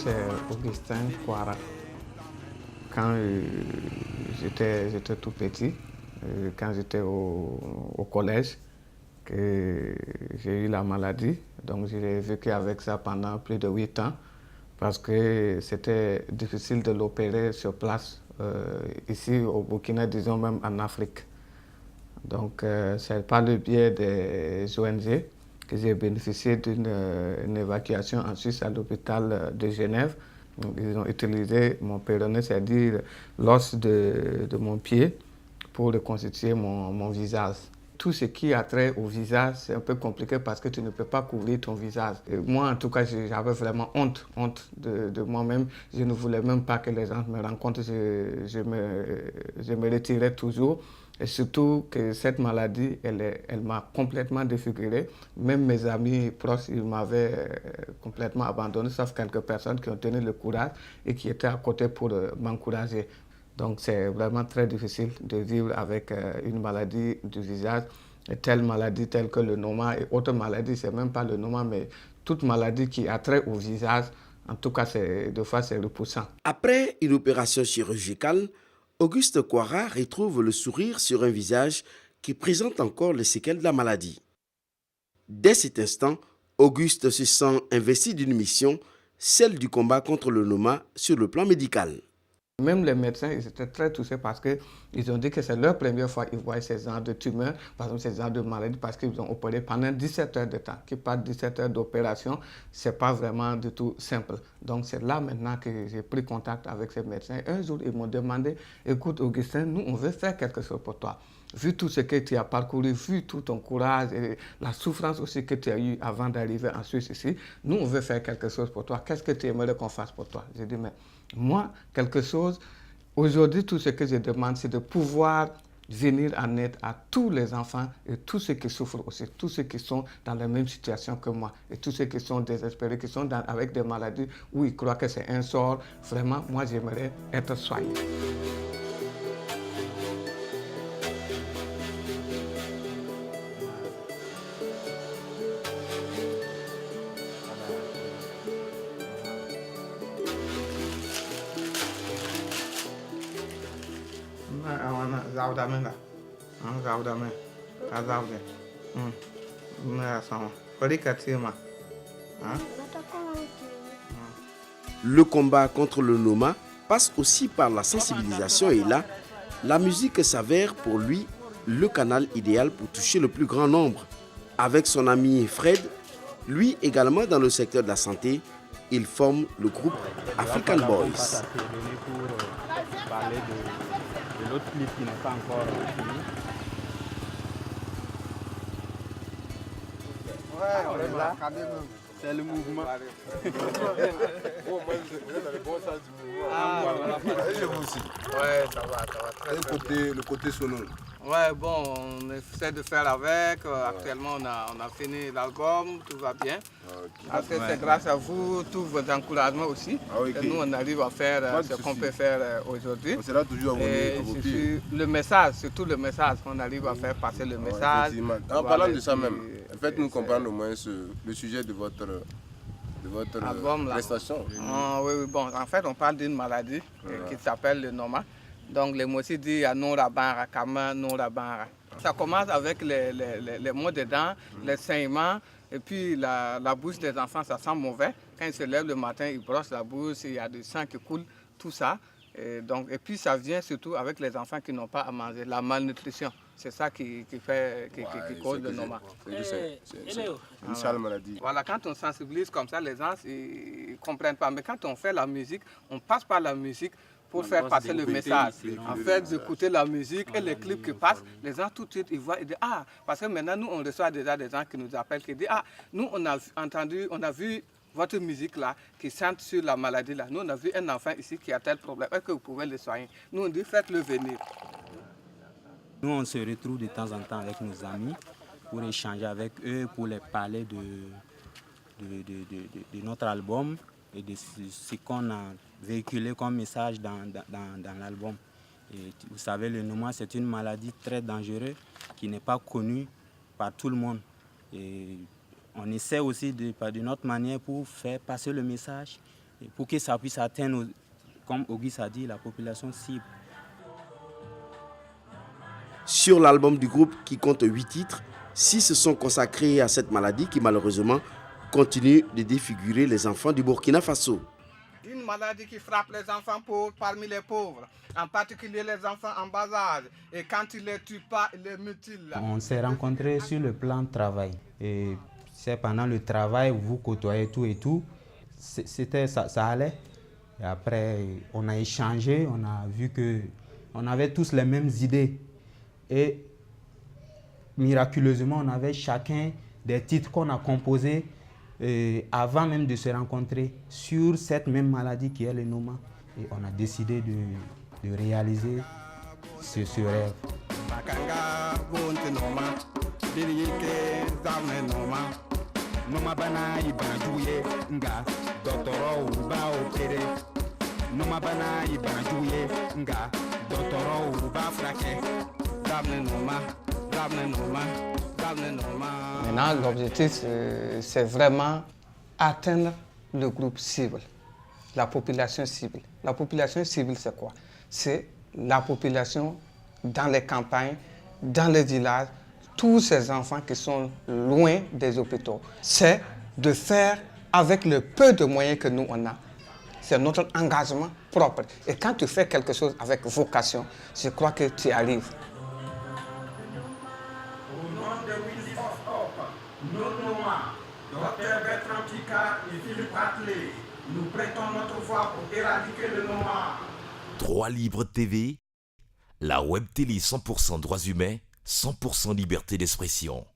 c'est Augustin Kouara. Quand j'étais tout petit, quand j'étais au collège, que j'ai eu la maladie. Donc j'ai vécu avec ça pendant plus de 8 ans parce que c'était difficile de l'opérer sur place, ici au Burkina, disons même en Afrique. Donc c'est par le biais des ONG que j'ai bénéficié d'une évacuation en Suisse à l'hôpital de Genève. Donc, ils ont utilisé mon péroné, c'est-à-dire l'os de mon pied, pour reconstituer mon visage. Tout ce qui a trait au visage, c'est un peu compliqué parce que tu ne peux pas couvrir ton visage. Et moi, en tout cas, j'avais vraiment honte de moi-même. Je ne voulais même pas que les gens me rencontrent. Je me retirais toujours. Et surtout que cette maladie, elle m'a complètement défiguré. Même mes amis proches, ils m'avaient complètement abandonné, sauf quelques personnes qui ont tenu le courage et qui étaient à côté pour m'encourager. Donc c'est vraiment très difficile de vivre avec une maladie du visage, et telle maladie telle que le noma et autres maladies, c'est même pas le noma, mais toute maladie qui a trait au visage, en tout cas, des fois, c'est repoussant. Après une opération chirurgicale, Auguste Kouara retrouve le sourire sur un visage qui présente encore les séquelles de la maladie. Dès cet instant, Auguste se sent investi d'une mission, celle du combat contre le noma sur le plan médical. Même les médecins, ils étaient très touchés parce qu'ils ont dit que c'est leur première fois qu'ils voient ces genres de tumeurs, par exemple ces genres de maladies, parce qu'ils ont opéré pendant 17 heures de temps. Qui parle de 17 heures d'opération, ce n'est pas vraiment du tout simple. Donc c'est là maintenant que j'ai pris contact avec ces médecins. Un jour, ils m'ont demandé, écoute Augustin, nous on veut faire quelque chose pour toi. Vu tout ce que tu as parcouru, vu tout ton courage et la souffrance aussi que tu as eue avant d'arriver en Suisse ici, nous on veut faire quelque chose pour toi. Qu'est-ce que tu aimerais qu'on fasse pour toi? J'ai dit, mais moi, quelque chose, aujourd'hui, tout ce que je demande, c'est de pouvoir venir en aide à tous les enfants et tous ceux qui souffrent aussi, tous ceux qui sont dans la même situation que moi et tous ceux qui sont désespérés, qui sont avec des maladies où ils croient que c'est un sort. Vraiment, moi, j'aimerais être soigné. Le combat contre le noma passe aussi par la sensibilisation et là, la musique s'avère pour lui le canal idéal pour toucher le plus grand nombre. Avec son ami Fred, lui également dans le secteur de la santé, il forme le groupe African Boys. Parler de l'autre clip qui n'est pas encore fini. C'est le mouvement. Ouais, ça va très bien. Le côté sonore. Ouais, bon, on essaie de faire avec. Actuellement, on a fini l'album, tout va bien. Après, c'est grâce à vous, tous vos encouragements aussi, que nous, on arrive à faire ce qu'on peut faire aujourd'hui. On sera toujours à vos pieds. Le message, surtout le message, on arrive à faire passer le message. En parlant de ça même, faites-nous comprendre au moins le sujet de votre album, prestation. Oui, bon, en fait, on parle d'une maladie qui s'appelle le noma. Donc, les mots disent non-rabara, kama, non-rabara. Ça commence avec les maux des dents, les saignements, et puis la bouche des enfants, ça sent mauvais. Quand ils se lèvent le matin, ils brossent la bouche, il y a du sang qui coule, tout ça. Et puis, ça vient surtout avec les enfants qui n'ont pas à manger, la malnutrition. C'est ça qui cause le noma. C'est une sale maladie. Voilà, quand on sensibilise comme ça, les gens ne comprennent pas. Mais quand on fait la musique, on passe par la musique pour faire passer le message. En fait, d'écouter la musique et les clips qui passent, les gens tout de suite, ils voient, ils disent, ah, parce que maintenant, nous, on reçoit déjà des gens qui nous appellent, qui disent, ah, nous, on a entendu, on a vu votre musique là, qui chante sur la maladie là. Nous, on a vu un enfant ici qui a tel problème. Est-ce que vous pouvez le soigner? Nous, on dit, faites-le venir. Nous, on se retrouve de temps en temps avec nos amis pour échanger avec eux, pour les parler de notre album et de ce qu'on a véhiculé comme message dans l'album. Et vous savez, le noma, c'est une maladie très dangereuse qui n'est pas connue par tout le monde. Et on essaie aussi de notre manière pour faire passer le message et pour que ça puisse atteindre, comme Auguste a dit, la population cible. Sur l'album du groupe qui compte 8 titres, 6 sont consacrés à cette maladie qui malheureusement continue de défigurer les enfants du Burkina Faso. Une maladie qui frappe les enfants pauvres parmi les pauvres, en particulier les enfants en bas âge. Et quand ils ne les tuent pas, ils les mutilent. On s'est rencontrés sur le plan de travail. Et c'est pendant le travail, vous côtoyez tout et tout. Ça allait. Et après, on a échangé, on a vu qu'on avait tous les mêmes idées. Et miraculeusement, on avait chacun des titres qu'on a composés avant même de se rencontrer sur cette même maladie qui est le Noma. Et on a décidé de réaliser ce rêve. Maintenant, l'objectif, c'est vraiment atteindre le groupe cible, la population cible. La population cible, c'est quoi? C'est la population dans les campagnes, dans les villages, tous ces enfants qui sont loin des hôpitaux. C'est de faire avec le peu de moyens que nous on a. C'est notre engagement propre. Et quand tu fais quelque chose avec vocation, je crois que tu arrives. Au nom de Willy Foster, notre Noma, Dr Bertrand Picard et Philippe Atley, nous prêtons notre voix pour éradiquer le Noma. Droit Libre TV, la web télé 100% droits humains, 100% liberté d'expression.